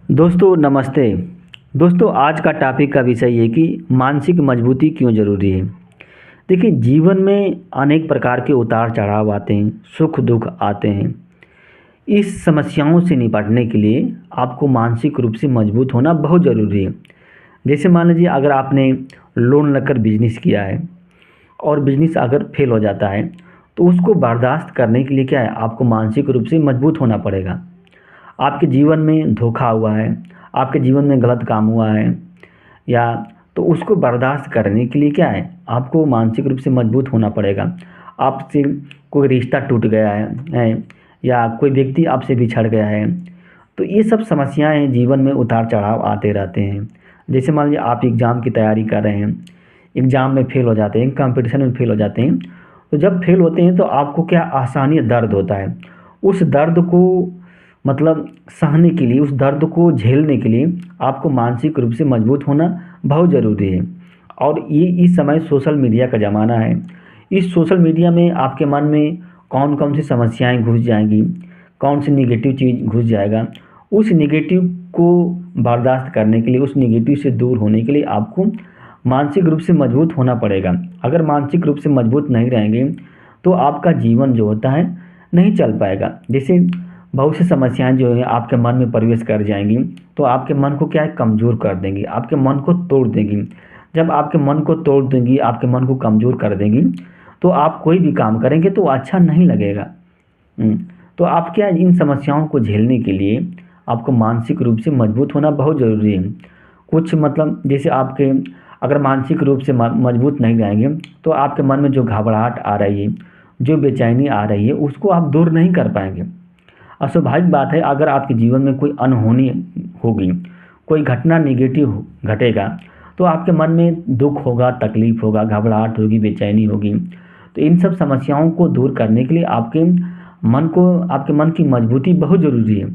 दोस्तों नमस्ते। दोस्तों आज का टॉपिक का विषय है कि मानसिक मजबूती क्यों ज़रूरी है। देखिए जीवन में अनेक प्रकार के उतार चढ़ाव आते हैं, सुख दुख आते हैं। इस समस्याओं से निपटने के लिए आपको मानसिक रूप से मजबूत होना बहुत ज़रूरी है। जैसे मान लीजिए अगर आपने लोन लेकर बिजनेस किया है और बिजनेस अगर फेल हो जाता है तो उसको बर्दाश्त करने के लिए क्या है, आपको मानसिक रूप से मजबूत होना पड़ेगा। आपके जीवन में धोखा हुआ है, आपके जीवन में गलत काम हुआ है या तो उसको बर्दाश्त करने के लिए क्या है, आपको मानसिक रूप से मजबूत होना पड़ेगा। आपसे कोई रिश्ता टूट गया है या कोई व्यक्ति आपसे बिछड़ गया है, तो ये सब समस्याएं हैं, जीवन में उतार चढ़ाव आते रहते हैं। जैसे मान लीजिए आप एग्ज़ाम की तैयारी कर रहे हैं, एग्ज़ाम में फ़ेल हो जाते हैं, कंपटीशन में फ़ेल हो जाते हैं। तो जब फ़ेल होते हैं तो आपको क्या आसानी दर्द होता है। उस दर्द को मतलब सहने के लिए, उस दर्द को झेलने के लिए आपको मानसिक रूप से मजबूत होना बहुत ज़रूरी है। और ये इस समय सोशल मीडिया का ज़माना है। इस सोशल मीडिया में आपके मन में कौन कौन सी समस्याएं घुस जाएंगी, कौन सी निगेटिव चीज़ घुस जाएगा, उस निगेटिव को बर्दाश्त करने के लिए, उस निगेटिव से दूर होने के लिए आपको मानसिक रूप से मजबूत होना पड़ेगा। अगर मानसिक रूप से मजबूत नहीं रहेंगे तो आपका जीवन जो होता है नहीं चल पाएगा। जैसे बहुत सी समस्याएं जो है आपके मन में प्रवेश कर जाएंगी तो आपके मन को क्या है, कमज़ोर कर देंगी, आपके मन को तोड़ देंगी। जब आपके मन को तोड़ देंगी, आपके मन को कमज़ोर कर देंगी, तो आप कोई भी काम करेंगे तो अच्छा नहीं लगेगा। तो आप क्या, इन समस्याओं को झेलने के लिए आपको मानसिक रूप से मजबूत होना बहुत ज़रूरी है। कुछ मतलब जैसे आपके अगर मानसिक रूप से मजबूत नहीं रहेंगे तो आपके मन में जो घबराहट आ रही है, जो बेचैनी आ रही है, उसको आप दूर नहीं कर पाएंगे। अस्वाभाविक बात है, अगर आपके जीवन में कोई अनहोनी होगी, कोई घटना नेगेटिव घटेगा, तो आपके मन में दुख होगा, तकलीफ होगा, घबराहट होगी, बेचैनी होगी। तो इन सब समस्याओं को दूर करने के लिए आपके मन की मजबूती बहुत ज़रूरी है।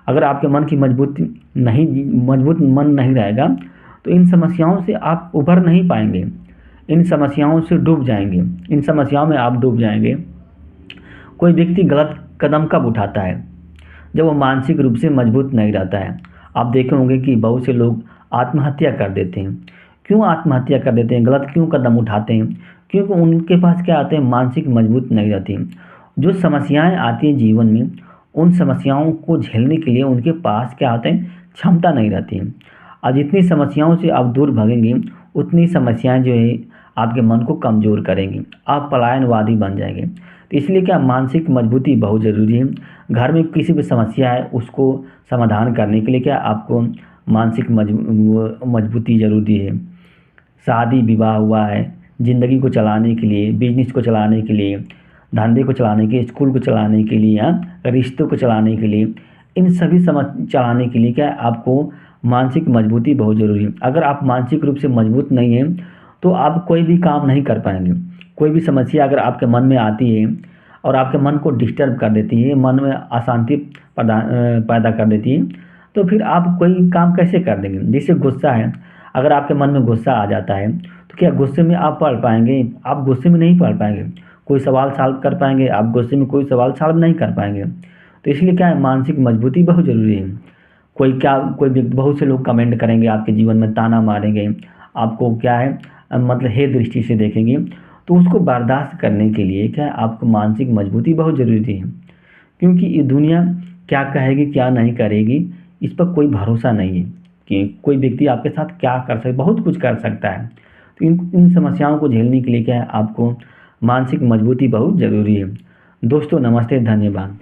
अगर आपके मन की मजबूत मन नहीं रहेगा तो इन समस्याओं से आप उभर नहीं पाएंगे, इन समस्याओं से डूब जाएंगे, इन समस्याओं में आप डूब जाएंगे। कोई व्यक्ति गलत कदम कब उठाता है, जब वो मानसिक रूप से मजबूत नहीं रहता है। आप देखे होंगे कि बहुत से लोग आत्महत्या कर देते हैं। क्यों आत्महत्या कर देते हैं, गलत क्यों कदम उठाते हैं? क्योंकि उनके पास क्या आते हैं, मानसिक मजबूत नहीं रहती। जो समस्याएं आती हैं जीवन में, उन समस्याओं को झेलने के लिए उनके पास क्या आते हैं, क्षमता नहीं रहती है। और जितनी समस्याओं से आप दूर भागेंगे उतनी समस्याएं जो है आपके मन को कमज़ोर करेंगी, आप पलायनवादी बन जाएंगे। तो इसलिए क्या, मानसिक मजबूती बहुत ज़रूरी है। घर में किसी भी समस्या है उसको समाधान करने के लिए क्या, आपको मानसिक मजबूती ज़रूरी है। शादी विवाह हुआ है, ज़िंदगी को चलाने के लिए, बिजनेस को चलाने के लिए, धंधे को चलाने के लिए, स्कूल को चलाने के लिए, रिश्तों को चलाने के लिए, इन सभी चलाने के लिए क्या है, आपको मानसिक मजबूती बहुत ज़रूरी है। अगर आप मानसिक रूप से मजबूत नहीं हैं तो आप कोई भी काम नहीं कर पाएंगे। कोई भी समस्या अगर आपके मन में आती है और आपके मन को डिस्टर्ब कर देती है, मन में अशांति पैदा कर देती है, तो फिर आप कोई काम कैसे कर देंगे। जैसे गुस्सा है, अगर आपके मन में गुस्सा आ जाता है तो क्या गुस्से में आप पढ़ पाएंगे? आप गुस्से में नहीं पढ़ पाएंगे। कोई सवाल सॉल्व कर पाएंगे? आप गुस्से में कोई सवाल सॉल्व नहीं कर पाएंगे। तो इसलिए क्या है, मानसिक मजबूती बहुत ज़रूरी है। बहुत से लोग कमेंट करेंगे, आपके जीवन में ताना मारेंगे, आपको क्या है मतलब हे दृष्टि से देखेंगे, तो उसको बर्दाश्त करने के लिए क्या है, आपको मानसिक मजबूती बहुत ज़रूरी है। क्योंकि ये दुनिया क्या कहेगी, क्या नहीं करेगी, इस पर कोई भरोसा नहीं है कि कोई व्यक्ति आपके साथ क्या कर सकता, बहुत कुछ कर सकता है। तो इन समस्याओं को झेलने के लिए क्या है, आपको मानसिक मजबूती बहुत ज़रूरी है। दोस्तों नमस्ते, धन्यवाद।